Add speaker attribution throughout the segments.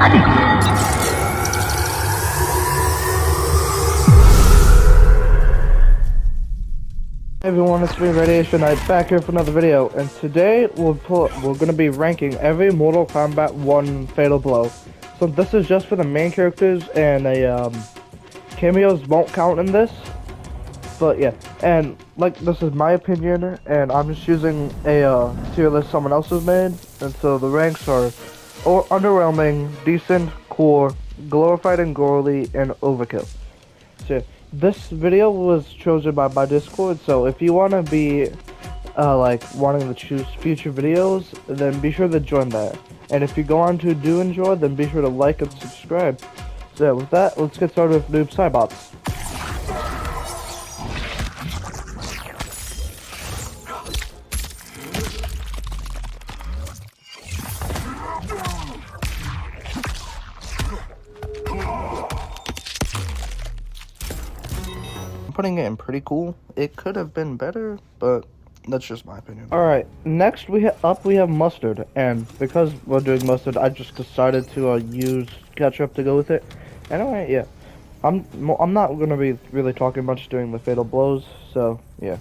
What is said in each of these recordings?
Speaker 1: Hey everyone, it's me, Radiation Knight, back here for another video, and today we're gonna be ranking every Mortal Kombat 1 Fatal Blow. So this is just for the main characters, and cameos won't count in this. But yeah, and like this is my opinion, and I'm just using a tier list someone else has made, and so the ranks are underwhelming, decent, core, glorified and gory, and overkill. So this video was chosen by my Discord, so if you want to be like wanting to choose future videos, then be sure to join that. And if you go on to do enjoy, then be sure to like and subscribe. So with that, let's get started with Noob Cybots. Putting it in pretty cool. It could have been better, but that's just my opinion. Alright, next we have Mustard, and because we're doing Mustard, I just decided to use ketchup to go with it. Anyway, yeah. I'm not gonna be really talking much during the fatal blows, so yeah.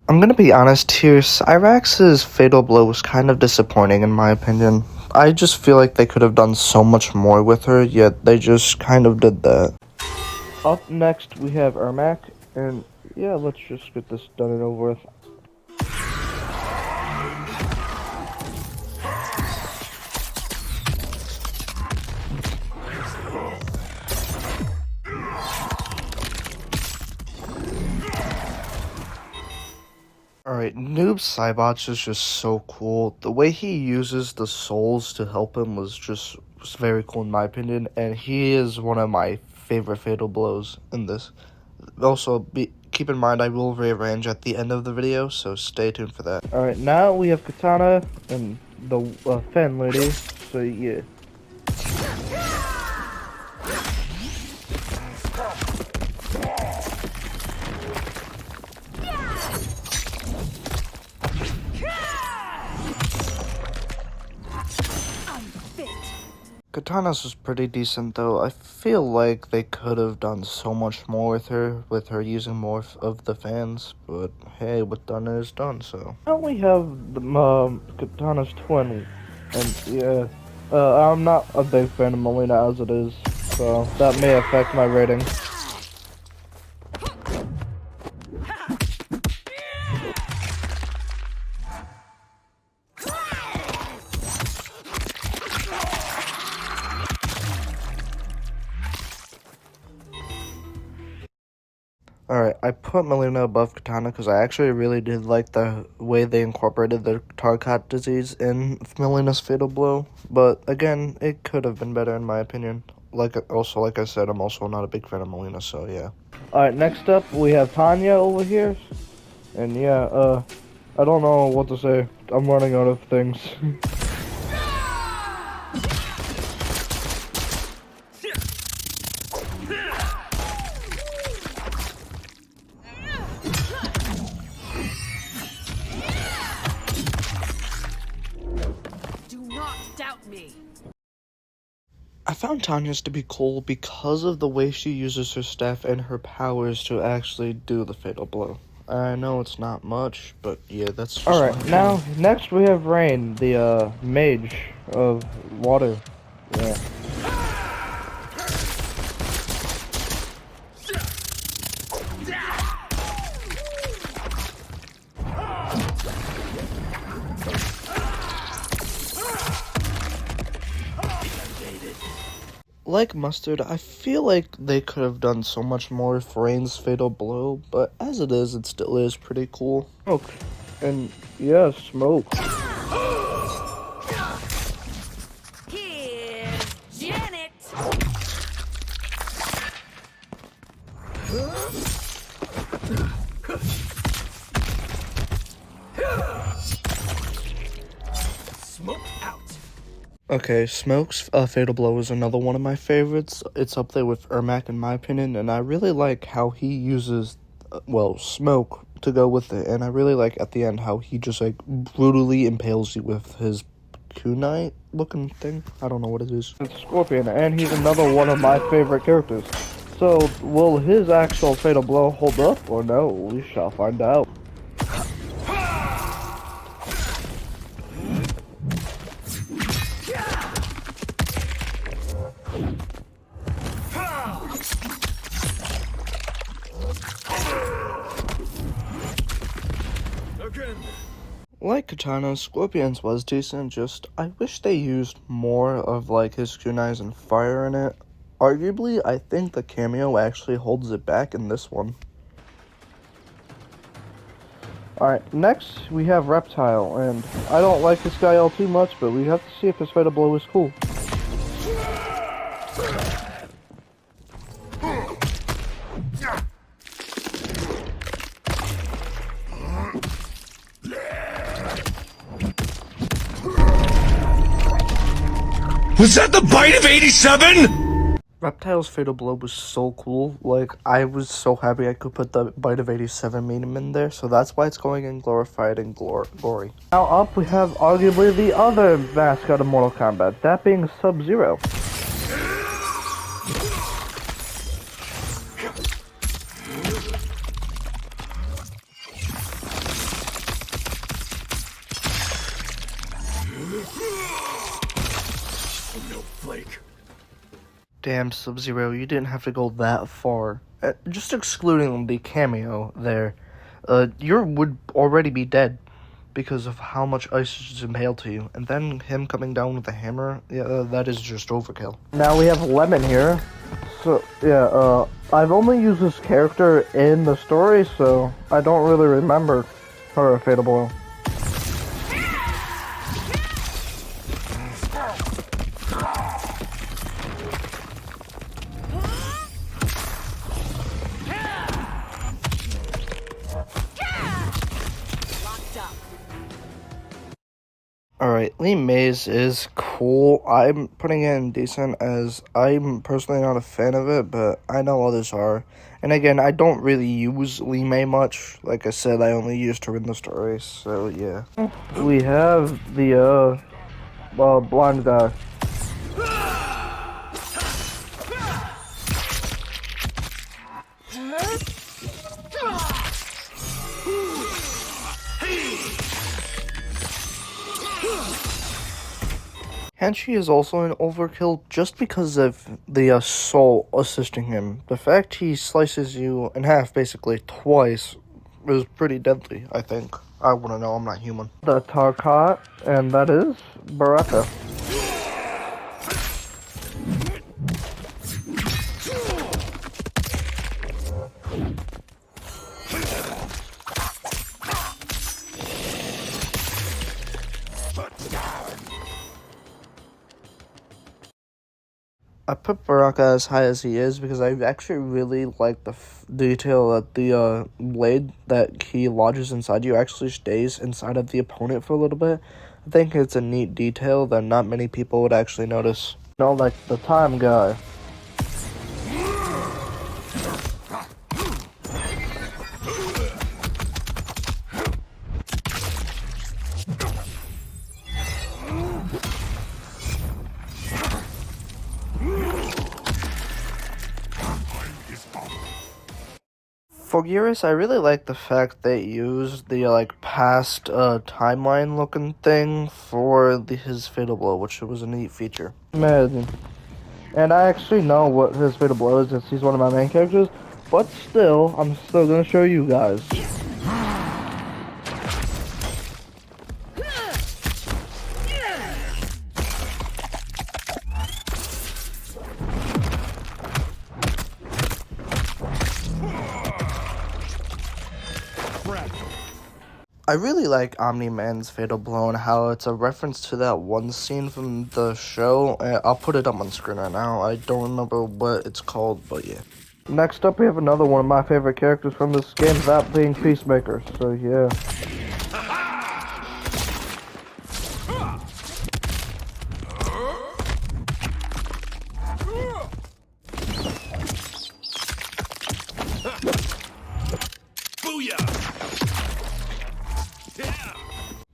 Speaker 1: I'm gonna be honest here, Cyrax's Fatal Blow was kind of disappointing in my opinion. I just feel like they could have done so much more with her, yet they just kind of did that. Up next we have Ermac, and yeah, let's just get this done and over with. Alright, Noob Cybots is just so cool. The way he uses the souls to help him was very cool in my opinion, and he is one of my favorite Fatal Blows in this. Also, keep in mind I will rearrange at the end of the video, so stay tuned for that. Alright, now we have Katana and the fan lady, so yeah. Katana's was pretty decent though. I feel like they could have done so much more with her using more of the fans, but hey, what's done is done, so. Now we have the, Katana's twin, and yeah, I'm not a big fan of Melina as it is, so that may affect my rating. Alright, I put Melina above Katana because I actually really did like the way they incorporated the Tarkat disease in Melina's Fatal Blow, but again, it could have been better in my opinion. Like I said, I'm also not a big fan of Melina, so yeah. Alright, next up, we have Tanya over here, and yeah, I don't know what to say. I'm running out of things. I found Tanya's to be cool because of the way she uses her staff and her powers to actually do the Fatal Blow. I know it's not much, but yeah, that's just alright, now, next we have Rain, the, mage of water. Yeah. Like Mustard, I feel like they could have done so much more for Rain's Fatal Blow, but as it still is pretty cool. Smoke. And yeah, smoke.
Speaker 2: Here's Janet. Smoke out.
Speaker 1: Okay, Smoke's Fatal Blow is another one of my favorites. It's up there with Ermac in my opinion, and I really like how he uses, well, smoke to go with it, and I really like at the end how he just like brutally impales you with his kunai looking thing. I don't know what it is. It's Scorpion, and he's another one of my favorite characters. So, will his actual Fatal Blow hold up or no? We shall find out. Like Katana, Scorpion's was decent, just I wish they used more of like his kunais and fire in it. Arguably, I think the cameo actually holds it back in this one. Alright, next we have Reptile, and I don't like this guy all too much, but we have to see if his Fatal Blow is cool.
Speaker 2: Was that the bite of 87?
Speaker 1: Reptile's Fatal Blow was so cool. Like, I was so happy I could put the bite of 87 meme in there, so that's why it's going in Glorified and Glory. Now up we have arguably the other mascot of Mortal Kombat, that being Sub-Zero. Damn, Sub-Zero, you didn't have to go that far. Just excluding the cameo there, you would already be dead because of how much ice is impaled to you. And then him coming down with a hammer, yeah, that is just overkill. Now we have Lemon here. So, yeah, I've only used this character in the story, so I don't really remember her Fatal Blow. Alright, Lee Mays is cool. I'm putting it in decent as I'm personally not a fan of it, but I know others are. And again, I don't really use Lee May much. Like I said, I only used her in the story, so yeah. We have the, blind guy. Henshi is also an overkill just because of the soul assisting him. The fact he slices you in half basically twice is pretty deadly, I think. I wouldn't know, I'm not human. The Tarkat, and that is Baraka. I put Baraka as high as he is because I actually really like the detail that the blade that he lodges inside you actually stays inside of the opponent for a little bit. I think it's a neat detail that not many people would actually notice. You know, like the time guy. For Gearus, I really like the fact they used the, past, timeline looking thing for his Fatal Blow, which was a neat feature. Amazing. And I actually know what his Fatal Blow is since he's one of my main characters, but still, I'm still gonna show you guys. I really like Omni-Man's Fatal Blow and how it's a reference to that one scene from the show. I'll put it up on screen right now. I don't remember what it's called, but yeah. Next up, we have another one of my favorite characters from this game, that being Peacemaker. So yeah.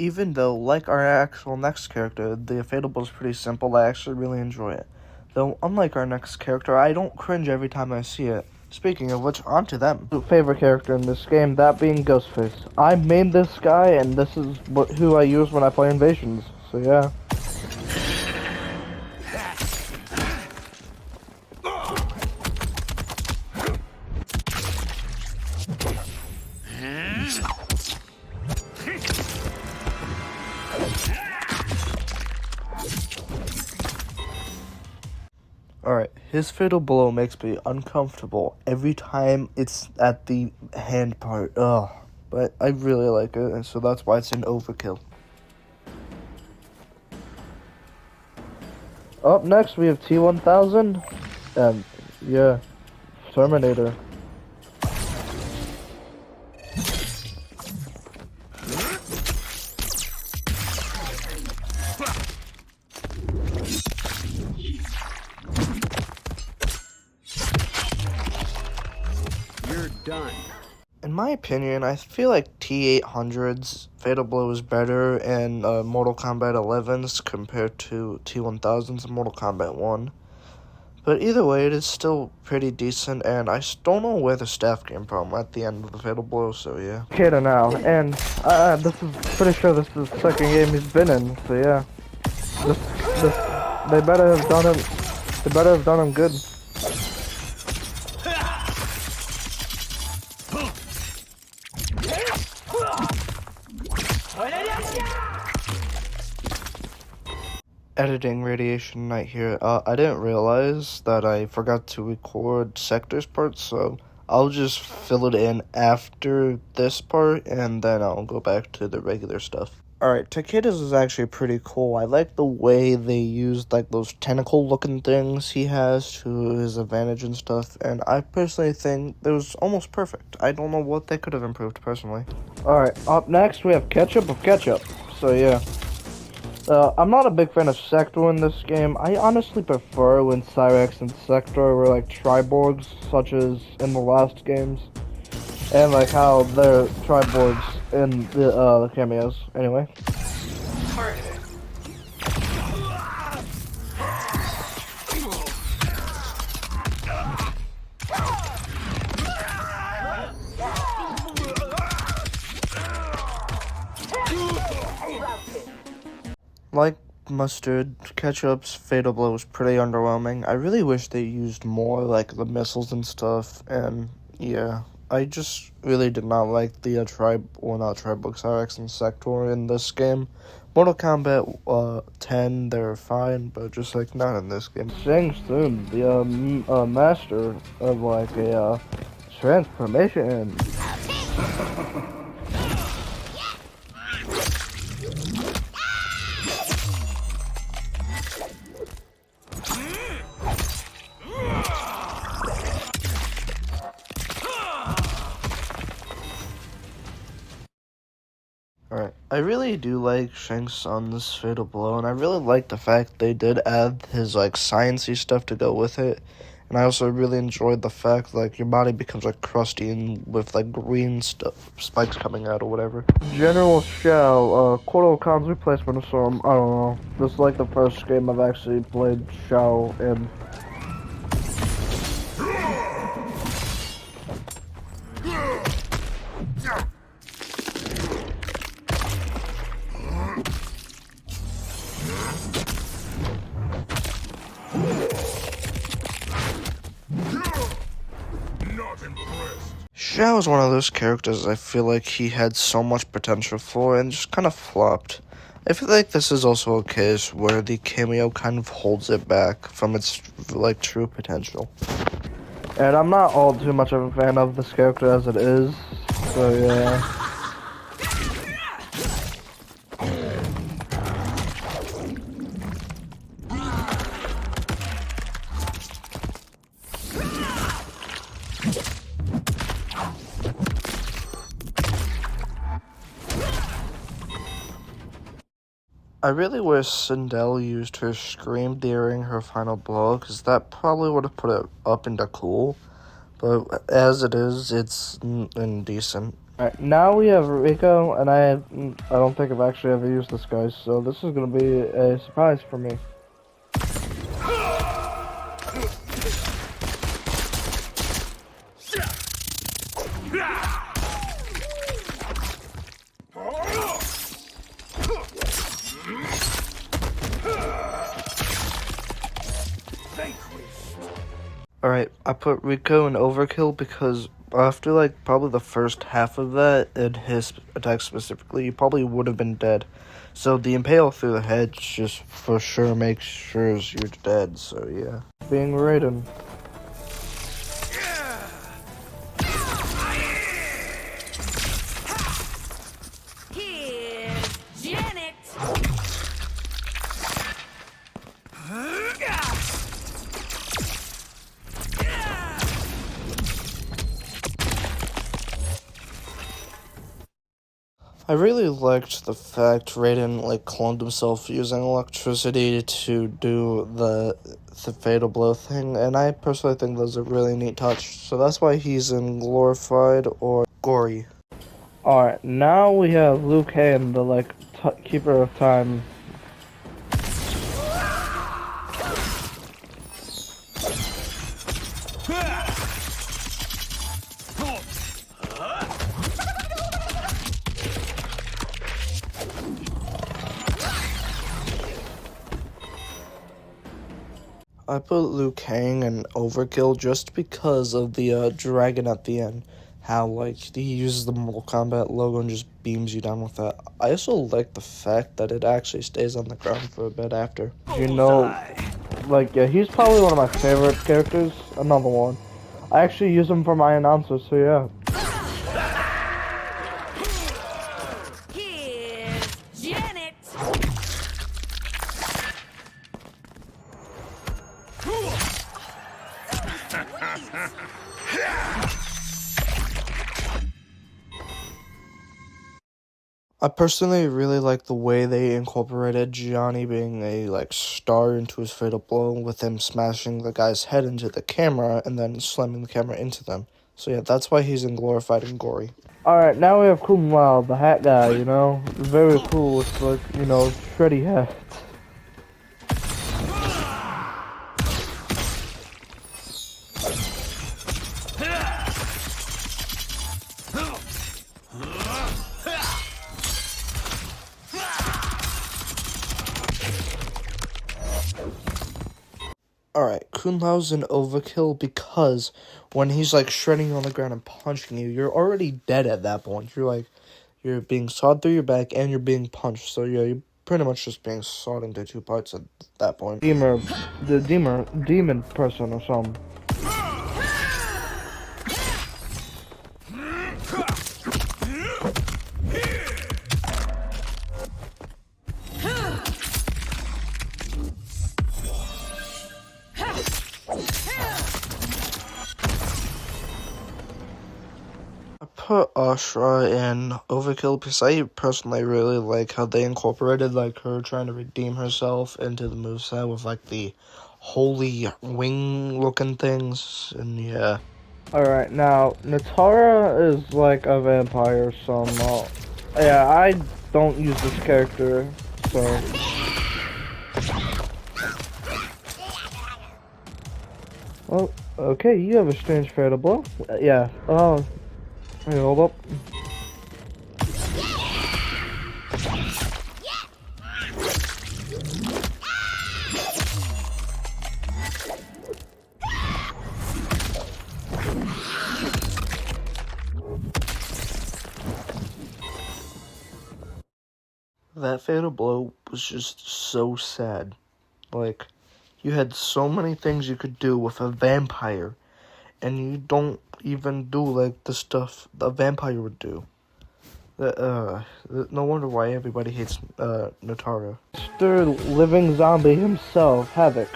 Speaker 1: Even though, like our actual next character, the Fatal is pretty simple, I actually really enjoy it. Though, unlike our next character, I don't cringe every time I see it. Speaking of which, on to them. Favorite character in this game, that being Ghostface. I made this guy, and this is who I use when I play Invasions, so yeah. Alright, his fatal blow makes me uncomfortable every time it's at the hand part. Ugh. But I really like it, and so that's why it's an overkill. Up next, we have T-1000, and yeah, Terminator.
Speaker 2: You're done.
Speaker 1: In my opinion, I feel like T-800's Fatal Blow is better in Mortal Kombat 11's compared to T-1000's Mortal Kombat 1. But either way, it is still pretty decent, and I don't know where the staff came from at the end of the Fatal Blow, so yeah. Kata now, and this is pretty sure this is the second game he's been in, so yeah. They better have done him good. Editing Radiation Night here. I didn't realize that I forgot to record sectors parts, so I'll just fill it in after this part, and then I'll go back to the regular stuff. Alright, Takeda's is actually pretty cool. I like the way they used like those tentacle looking things he has to his advantage and stuff, and I personally think it was almost perfect. I don't know what they could have improved personally. Alright, up next we have Ketchup of Ketchup. So yeah. I'm not a big fan of Sector in this game. I honestly prefer when Cyrex and Sector were like triborgs, such as in the last games. And like how they're triborgs in the cameos. Anyway. Like Mustard, Ketchup's Fatal Blow was pretty underwhelming. I really wish they used more, like, the missiles and stuff, and, yeah. I just really did not like the Triborg, Cyrex and Sector in this game. Mortal Kombat 10, they're fine, but just, like, not in this game. Shang Tsung, the, master of, like, a, transformation. Alright, I really do like Shang Tsung's Fatal Blow, and I really like the fact they did add his, like, sciencey stuff to go with it. And I also really enjoyed the fact, like, your body becomes, like, crusty and with, like, green stuff, spikes coming out or whatever. General Shao, Kotal Khan's replacement of some, I don't know. This is, like, the first game I've actually played Shao in. Shao is one of those characters I feel like he had so much potential for and just kind of flopped. I feel like this is also a case where the cameo kind of holds it back from its, like, true potential. And I'm not all too much of a fan of this character as it is, so yeah. I really wish Sindel used her scream during her final blow, because that probably would have put it up into cool. But as it is, it's indecent. Alright, now we have Rico, and I don't think I've actually ever used this guy, so this is gonna be a surprise for me. Alright, I put Rico in overkill because after like probably the first half of that, and his attack specifically, you probably would have been dead. So the impale through the head just for sure makes sure you're dead, so yeah. Being Raiden.
Speaker 3: Here's Janet.
Speaker 1: I really liked the fact Raiden like cloned himself using electricity to do the fatal blow thing, and I personally think that was a really neat touch. So that's why he's in glorified or gory. Alright, now we have Liu Kang, the like keeper of time. I put Liu Kang in overkill just because of the dragon at the end. How, like, he uses the Mortal Kombat logo and just beams you down with that. I also like the fact that it actually stays on the ground for a bit after. You know, like, yeah, he's probably one of my favorite characters. Another one. I actually use him for my announcers, so yeah.
Speaker 3: Here's Janet.
Speaker 1: I personally really like the way they incorporated Johnny being a like star into his fatal blow, with him smashing the guy's head into the camera and then slamming the camera into them. So yeah, that's why he's in glorified and gory. Alright, now we have Kung Lao, the hat guy, you know? Very cool with like, you know, shreddy hat. Alright, Kung Lao's an overkill because when he's like shredding you on the ground and punching you, you're already dead at that point. You're being sawed through your back and you're being punched. So yeah, you're pretty much just being sawed into two parts at that point. Demon person or something. I put Ashra in overkill because I personally really like how they incorporated like her trying to redeem herself into the moveset with like the holy wing looking things, and yeah. Alright, now Natara is like a vampire, so yeah, I don't use this character, so well, okay, you have a strange fatal blow. Yeah, hey, hold up. That fatal blow was just so sad. Like, you had so many things you could do with a vampire, and you don't even do like the stuff a vampire would do. No wonder why everybody hates Natara. Mr. Living Zombie himself, Havoc.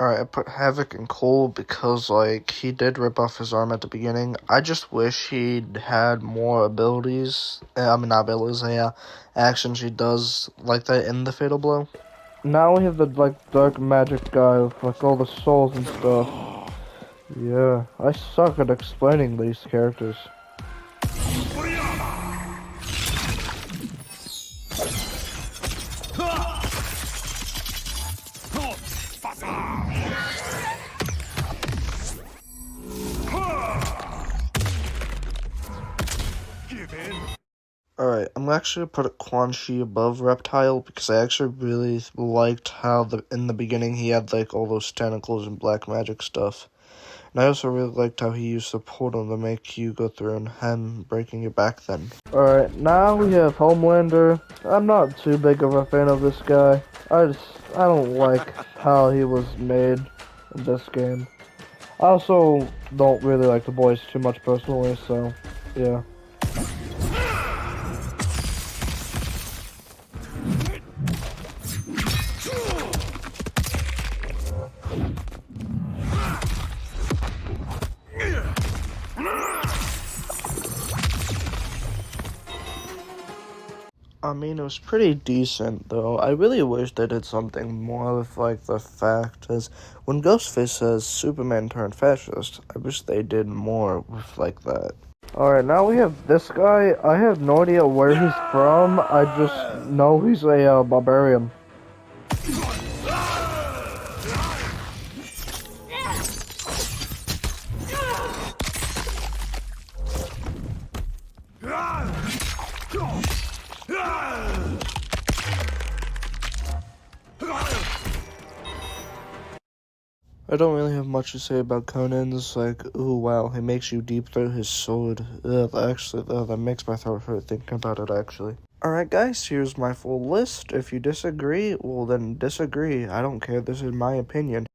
Speaker 1: Alright, I put Havoc and Cole because, like, he did rip off his arm at the beginning. I just wish he'd had more abilities. I mean, not abilities, yeah, actions he does like that in the Fatal Blow. Now we have the, like, dark magic guy with, like, all the souls and stuff. Yeah, I suck at explaining these characters. Alright, I'm actually gonna put Quan Chi above Reptile because I actually really liked how in the beginning he had like all those tentacles and black magic stuff. And I also really liked how he used the portal to make you go through and him breaking your back then. Alright, now we have Homelander. I'm not too big of a fan of this guy. I don't like how he was made in this game. I also don't really like the boys too much personally, so yeah. I mean, it was pretty decent, though. I really wish they did something more with, like, the fact is, when Ghostface says Superman turned fascist, I wish they did more with, like, that. Alright, now we have this guy. I have no idea where he's from. I just know he's a, barbarian. I don't really have much to say about Conan's, like, ooh, wow, he makes you deep through his sword. That makes my throat hurt thinking about it, actually. Alright, guys, here's my full list. If you disagree, well, then disagree. I don't care, this is my opinion.